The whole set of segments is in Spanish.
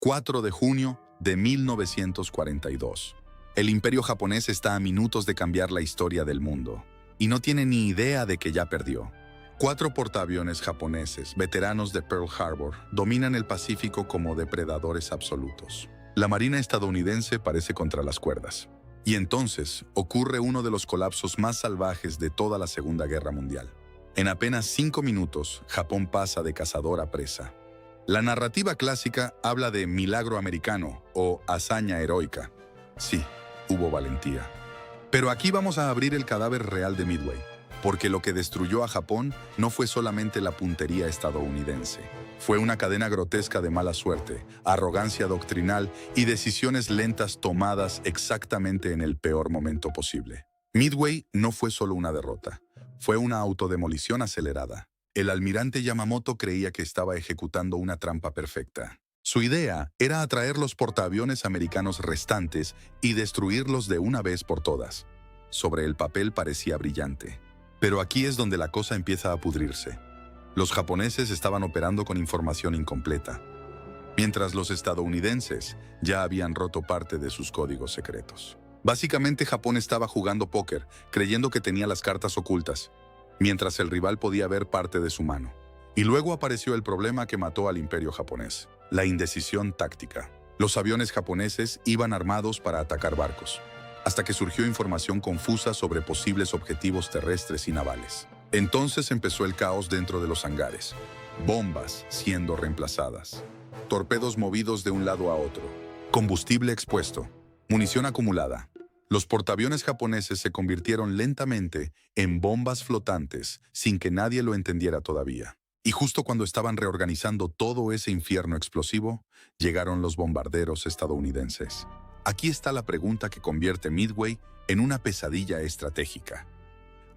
4 de junio de 1942. El imperio japonés está a minutos de cambiar la historia del mundo y no tiene ni idea de que ya perdió. 4 portaaviones japoneses, veteranos de Pearl Harbor, dominan el Pacífico como depredadores absolutos. La Marina estadounidense parece contra las cuerdas. Y entonces ocurre uno de los colapsos más salvajes de toda la Segunda Guerra Mundial. En apenas 5 minutos, Japón pasa de cazador a presa. La narrativa clásica habla de milagro americano o hazaña heroica. Sí, hubo valentía. Pero aquí vamos a abrir el cadáver real de Midway, porque lo que destruyó a Japón no fue solamente la puntería estadounidense. Fue una cadena grotesca de mala suerte, arrogancia doctrinal y decisiones lentas tomadas exactamente en el peor momento posible. Midway no fue solo una derrota, fue una autodemolición acelerada. El almirante Yamamoto creía que estaba ejecutando una trampa perfecta. Su idea era atraer los portaaviones americanos restantes y destruirlos de una vez por todas. Sobre el papel parecía brillante. Pero aquí es donde la cosa empieza a pudrirse. Los japoneses estaban operando con información incompleta, mientras los estadounidenses ya habían roto parte de sus códigos secretos. Básicamente, Japón estaba jugando póker, creyendo que tenía las cartas ocultas, mientras el rival podía ver parte de su mano. Y luego apareció el problema que mató al imperio japonés: la indecisión táctica. Los aviones japoneses iban armados para atacar barcos, hasta que surgió información confusa sobre posibles objetivos terrestres y navales. Entonces empezó el caos dentro de los hangares. Bombas siendo reemplazadas, torpedos movidos de un lado a otro, combustible expuesto, munición acumulada. Los portaaviones japoneses se convirtieron lentamente en bombas flotantes sin que nadie lo entendiera todavía. Y justo cuando estaban reorganizando todo ese infierno explosivo, llegaron los bombarderos estadounidenses. Aquí está la pregunta que convierte Midway en una pesadilla estratégica.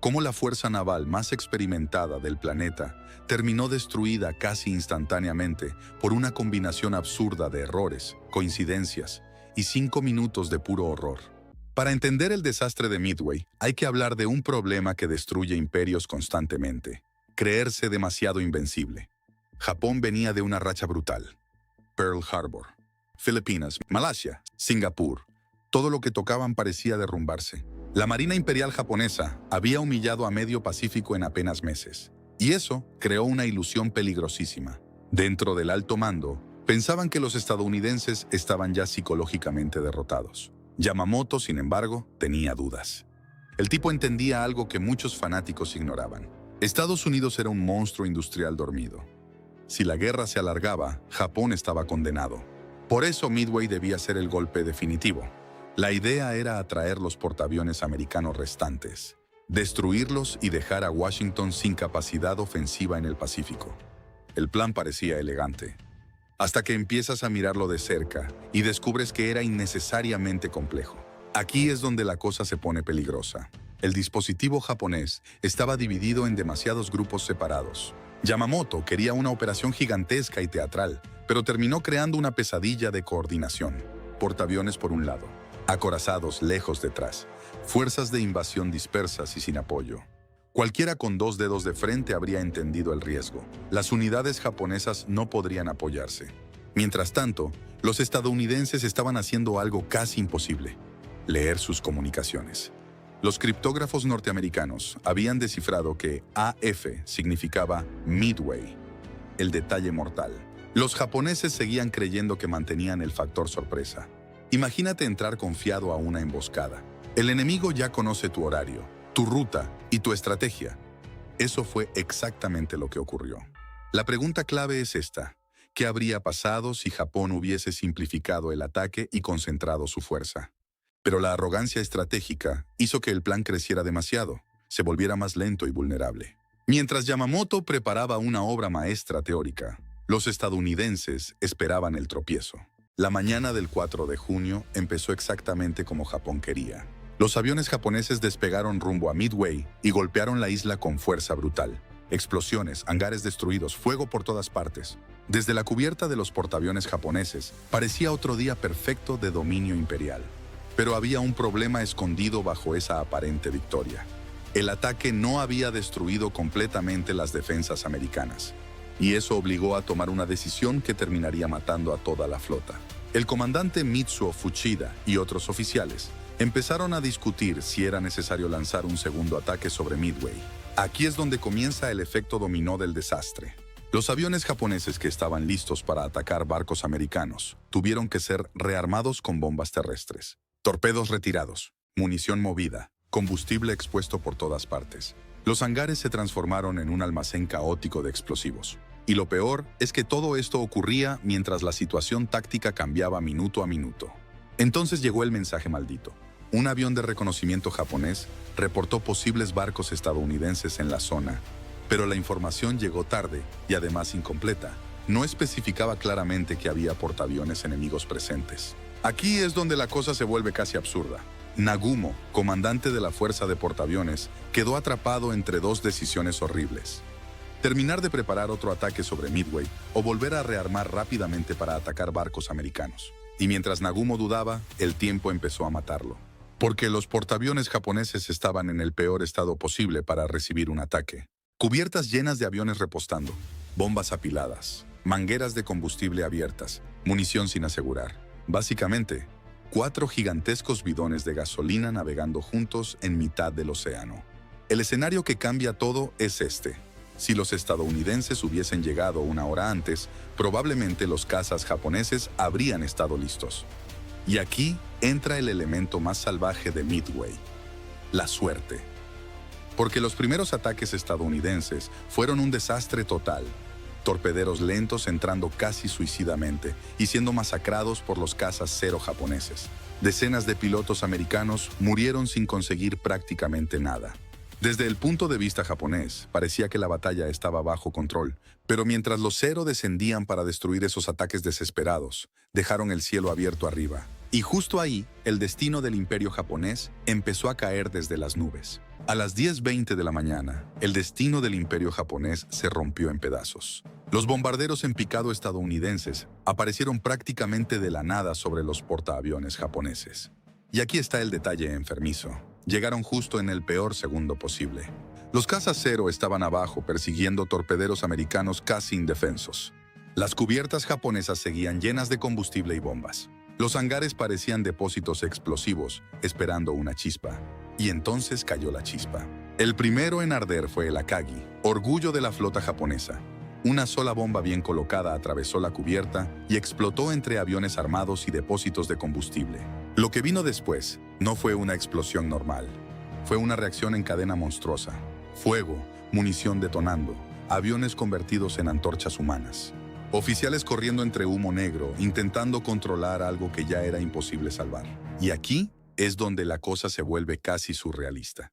¿Cómo la fuerza naval más experimentada del planeta terminó destruida casi instantáneamente por una combinación absurda de errores, coincidencias y 5 minutos de puro horror? Para entender el desastre de Midway, hay que hablar de un problema que destruye imperios constantemente: creerse demasiado invencible. Japón venía de una racha brutal. Pearl Harbor, Filipinas, Malasia, Singapur. Todo lo que tocaban parecía derrumbarse. La Marina Imperial japonesa había humillado a medio Pacífico en apenas meses. Y eso creó una ilusión peligrosísima. Dentro del alto mando, pensaban que los estadounidenses estaban ya psicológicamente derrotados. Yamamoto, sin embargo, tenía dudas. El tipo entendía algo que muchos fanáticos ignoraban. Estados Unidos era un monstruo industrial dormido. Si la guerra se alargaba, Japón estaba condenado. Por eso Midway debía ser el golpe definitivo. La idea era atraer los portaaviones americanos restantes, destruirlos y dejar a Washington sin capacidad ofensiva en el Pacífico. El plan parecía elegante, hasta que empiezas a mirarlo de cerca y descubres que era innecesariamente complejo. Aquí es donde la cosa se pone peligrosa. El dispositivo japonés estaba dividido en demasiados grupos separados. Yamamoto quería una operación gigantesca y teatral, pero terminó creando una pesadilla de coordinación. Portaaviones por un lado, acorazados lejos detrás, fuerzas de invasión dispersas y sin apoyo. Cualquiera con 2 dedos de frente habría entendido el riesgo. Las unidades japonesas no podrían apoyarse. Mientras tanto, los estadounidenses estaban haciendo algo casi imposible: leer sus comunicaciones. Los criptógrafos norteamericanos habían descifrado que AF significaba Midway, el detalle mortal. Los japoneses seguían creyendo que mantenían el factor sorpresa. Imagínate entrar confiado a una emboscada. El enemigo ya conoce tu horario, tu ruta y tu estrategia. Eso fue exactamente lo que ocurrió. La pregunta clave es esta: ¿qué habría pasado si Japón hubiese simplificado el ataque y concentrado su fuerza? Pero la arrogancia estratégica hizo que el plan creciera demasiado, se volviera más lento y vulnerable. Mientras Yamamoto preparaba una obra maestra teórica, los estadounidenses esperaban el tropiezo. La mañana del 4 de junio empezó exactamente como Japón quería. Los aviones japoneses despegaron rumbo a Midway y golpearon la isla con fuerza brutal. Explosiones, hangares destruidos, fuego por todas partes. Desde la cubierta de los portaaviones japoneses, parecía otro día perfecto de dominio imperial. Pero había un problema escondido bajo esa aparente victoria. El ataque no había destruido completamente las defensas americanas. y eso obligó a tomar una decisión que terminaría matando a toda la flota. El comandante Mitsuo Fuchida y otros oficiales empezaron a discutir si era necesario lanzar un segundo ataque sobre Midway. Aquí es donde comienza el efecto dominó del desastre. Los aviones japoneses que estaban listos para atacar barcos americanos tuvieron que ser rearmados con bombas terrestres, torpedos retirados, munición movida, combustible expuesto por todas partes. Los hangares se transformaron en un almacén caótico de explosivos. Y lo peor es que todo esto ocurría mientras la situación táctica cambiaba minuto a minuto. Entonces llegó el mensaje maldito. Un avión de reconocimiento japonés reportó posibles barcos estadounidenses en la zona, pero la información llegó tarde y además incompleta. No especificaba claramente que había portaaviones enemigos presentes. Aquí es donde la cosa se vuelve casi absurda. Nagumo, comandante de la fuerza de portaaviones, quedó atrapado entre dos decisiones horribles. Terminar de preparar otro ataque sobre Midway o volver a rearmar rápidamente para atacar barcos americanos. Y mientras Nagumo dudaba, el tiempo empezó a matarlo. Porque los portaaviones japoneses estaban en el peor estado posible para recibir un ataque. Cubiertas llenas de aviones repostando, bombas apiladas, mangueras de combustible abiertas, munición sin asegurar. Básicamente, 4 gigantescos bidones de gasolina navegando juntos en mitad del océano. El escenario que cambia todo es este. Si los estadounidenses hubiesen llegado una hora antes, probablemente los cazas japoneses habrían estado listos. Y aquí entra el elemento más salvaje de Midway: la suerte. Porque los primeros ataques estadounidenses fueron un desastre total. Torpederos lentos entrando casi suicidamente y siendo masacrados por los cazas cero japoneses. Decenas de pilotos americanos murieron sin conseguir prácticamente nada. Desde el punto de vista japonés, parecía que la batalla estaba bajo control, pero mientras los Zero descendían para destruir esos ataques desesperados, dejaron el cielo abierto arriba. Y justo ahí, el destino del imperio japonés empezó a caer desde las nubes. A las 10:20 de la mañana, el destino del imperio japonés se rompió en pedazos. Los bombarderos en picado estadounidenses aparecieron prácticamente de la nada sobre los portaaviones japoneses. Y aquí está el detalle enfermizo. Llegaron justo en el peor segundo posible. Los cazas Zero estaban abajo persiguiendo torpederos americanos casi indefensos. Las cubiertas japonesas seguían llenas de combustible y bombas. Los hangares parecían depósitos explosivos, esperando una chispa. Y entonces cayó la chispa. El primero en arder fue el Akagi, orgullo de la flota japonesa. Una sola bomba bien colocada atravesó la cubierta y explotó entre aviones armados y depósitos de combustible. Lo que vino después no fue una explosión normal. Fue una reacción en cadena monstruosa. Fuego, munición detonando, aviones convertidos en antorchas humanas. Oficiales corriendo entre humo negro, intentando controlar algo que ya era imposible salvar. Y aquí es donde la cosa se vuelve casi surrealista.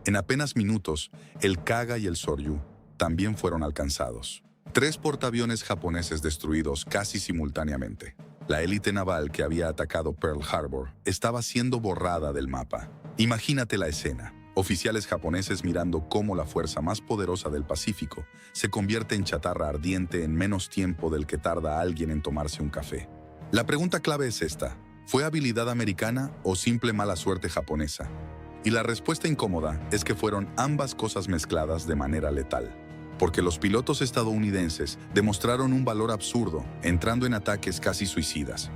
En apenas minutos, el Kaga y el Soryu también fueron alcanzados. 3 portaaviones japoneses destruidos casi simultáneamente. La élite naval que había atacado Pearl Harbor estaba siendo borrada del mapa. Imagínate la escena. Oficiales japoneses mirando cómo la fuerza más poderosa del Pacífico se convierte en chatarra ardiente en menos tiempo del que tarda alguien en tomarse un café. La pregunta clave es esta: ¿fue habilidad americana o simple mala suerte japonesa? Y la respuesta incómoda es que fueron ambas cosas mezcladas de manera letal. Porque los pilotos estadounidenses demostraron un valor absurdo, entrando en ataques casi suicidas.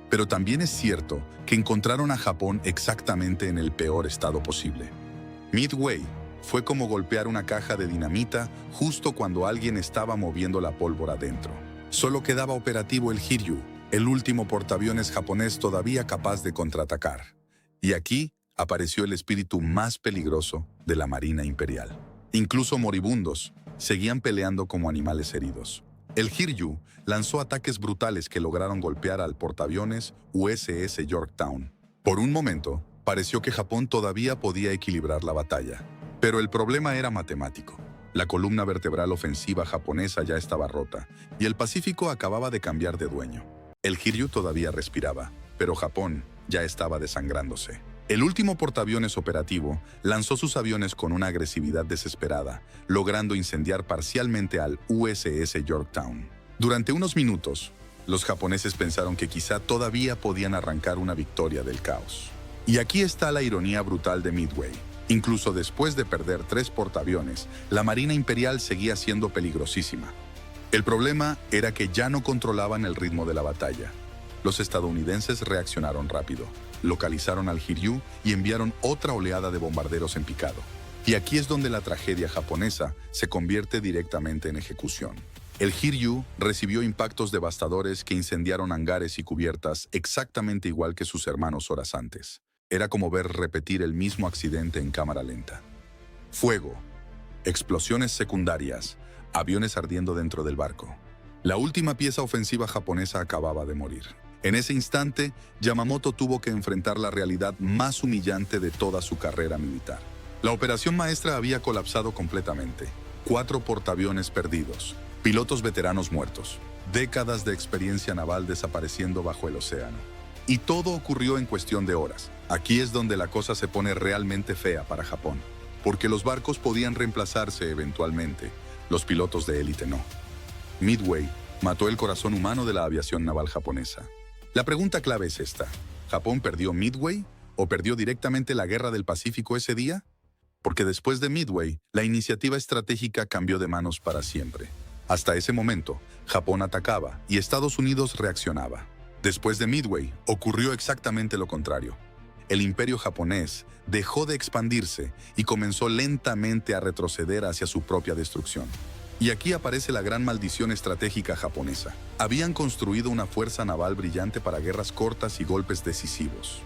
Pero también es cierto que encontraron a Japón exactamente en el peor estado posible. Midway fue como golpear una caja de dinamita justo cuando alguien estaba moviendo la pólvora dentro. Solo quedaba operativo el Hiryu, el último portaaviones japonés todavía capaz de contraatacar. Y aquí apareció el espíritu más peligroso de la Marina Imperial. Incluso moribundos seguían peleando como animales heridos. El Hiryu lanzó ataques brutales que lograron golpear al portaaviones USS Yorktown. Por un momento, pareció que Japón todavía podía equilibrar la batalla. Pero el problema era matemático. La columna vertebral ofensiva japonesa ya estaba rota, y el Pacífico acababa de cambiar de dueño. El Hiryu todavía respiraba, pero Japón ya estaba desangrándose. El último portaaviones operativo lanzó sus aviones con una agresividad desesperada, logrando incendiar parcialmente al USS Yorktown. Durante unos minutos, los japoneses pensaron que quizá todavía podían arrancar una victoria del caos. Y aquí está la ironía brutal de Midway. Incluso después de perder 3 portaaviones, la Marina Imperial seguía siendo peligrosísima. El problema era que ya no controlaban el ritmo de la batalla. Los estadounidenses reaccionaron rápido, localizaron al Hiryu y enviaron otra oleada de bombarderos en picado. Y aquí es donde la tragedia japonesa se convierte directamente en ejecución. El Hiryu recibió impactos devastadores que incendiaron hangares y cubiertas exactamente igual que sus hermanos horas antes. Era como ver repetir el mismo accidente en cámara lenta. Fuego, explosiones secundarias, aviones ardiendo dentro del barco. La última pieza ofensiva japonesa acababa de morir. En ese instante, Yamamoto tuvo que enfrentar la realidad más humillante de toda su carrera militar. La operación maestra había colapsado completamente. 4 portaaviones perdidos, pilotos veteranos muertos, décadas de experiencia naval desapareciendo bajo el océano. Y todo ocurrió en cuestión de horas. Aquí es donde la cosa se pone realmente fea para Japón, porque los barcos podían reemplazarse eventualmente, los pilotos de élite no. Midway mató el corazón humano de la aviación naval japonesa. La pregunta clave es esta: ¿Japón perdió Midway o perdió directamente la Guerra del Pacífico ese día? Porque después de Midway, la iniciativa estratégica cambió de manos para siempre. Hasta ese momento, Japón atacaba y Estados Unidos reaccionaba. Después de Midway, ocurrió exactamente lo contrario. El imperio japonés dejó de expandirse y comenzó lentamente a retroceder hacia su propia destrucción. Y aquí aparece la gran maldición estratégica japonesa. Habían construido una fuerza naval brillante para guerras cortas y golpes decisivos,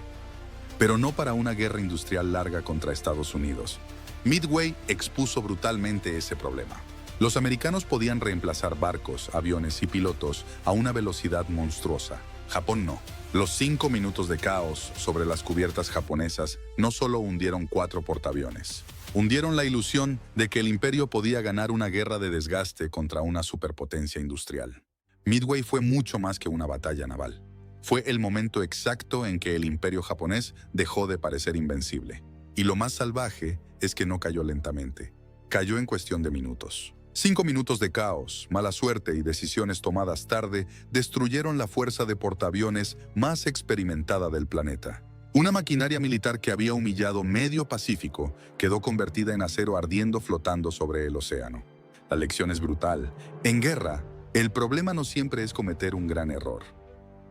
pero no para una guerra industrial larga contra Estados Unidos. Midway expuso brutalmente ese problema. Los americanos podían reemplazar barcos, aviones y pilotos a una velocidad monstruosa. Japón no. Los 5 minutos de caos sobre las cubiertas japonesas no solo hundieron 4 portaaviones, hundieron la ilusión de que el imperio podía ganar una guerra de desgaste contra una superpotencia industrial. Midway fue mucho más que una batalla naval. Fue el momento exacto en que el imperio japonés dejó de parecer invencible. Y lo más salvaje es que no cayó lentamente. Cayó en cuestión de minutos. 5 minutos de caos, mala suerte y decisiones tomadas tarde destruyeron la fuerza de portaaviones más experimentada del planeta. Una maquinaria militar que había humillado medio Pacífico quedó convertida en acero ardiendo flotando sobre el océano. La lección es brutal. En guerra, el problema no siempre es cometer un gran error.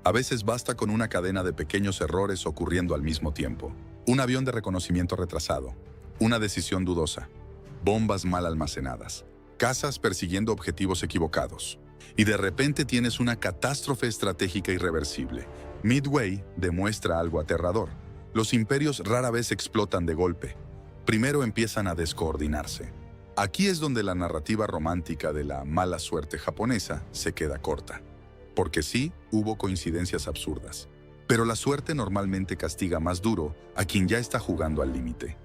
A veces basta con una cadena de pequeños errores ocurriendo al mismo tiempo. Un avión de reconocimiento retrasado, una decisión dudosa, bombas mal almacenadas, cazas persiguiendo objetivos equivocados. Y de repente tienes una catástrofe estratégica irreversible. Midway demuestra algo aterrador. Los imperios rara vez explotan de golpe. Primero empiezan a descoordinarse. Aquí es donde la narrativa romántica de la mala suerte japonesa se queda corta. Porque sí, hubo coincidencias absurdas. Pero la suerte normalmente castiga más duro a quien ya está jugando al límite.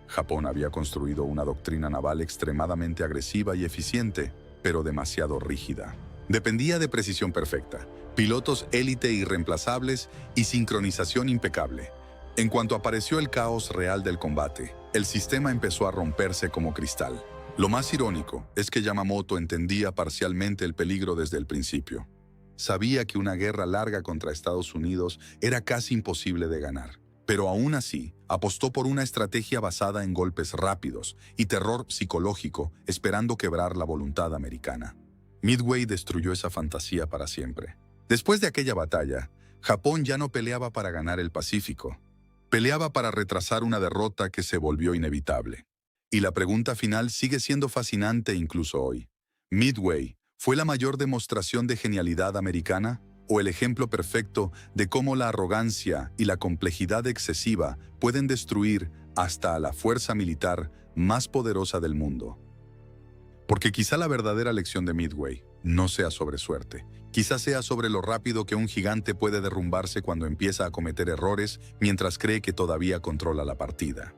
Japón había construido una doctrina naval extremadamente agresiva y eficiente, pero demasiado rígida. Dependía de precisión perfecta, pilotos élite irreemplazables y sincronización impecable. En cuanto apareció el caos real del combate, el sistema empezó a romperse como cristal. Lo más irónico es que Yamamoto entendía parcialmente el peligro desde el principio. Sabía que una guerra larga contra Estados Unidos era casi imposible de ganar. Pero aún así, apostó por una estrategia basada en golpes rápidos y terror psicológico, esperando quebrar la voluntad americana. Midway destruyó esa fantasía para siempre. Después de aquella batalla, Japón ya no peleaba para ganar el Pacífico. Peleaba para retrasar una derrota que se volvió inevitable. Y la pregunta final sigue siendo fascinante incluso hoy. ¿Midway fue la mayor demostración de genialidad americana? ¿O el ejemplo perfecto de cómo la arrogancia y la complejidad excesiva pueden destruir hasta a la fuerza militar más poderosa del mundo? Porque quizá la verdadera lección de Midway no sea sobre suerte. Quizá sea sobre lo rápido que un gigante puede derrumbarse cuando empieza a cometer errores mientras cree que todavía controla la partida.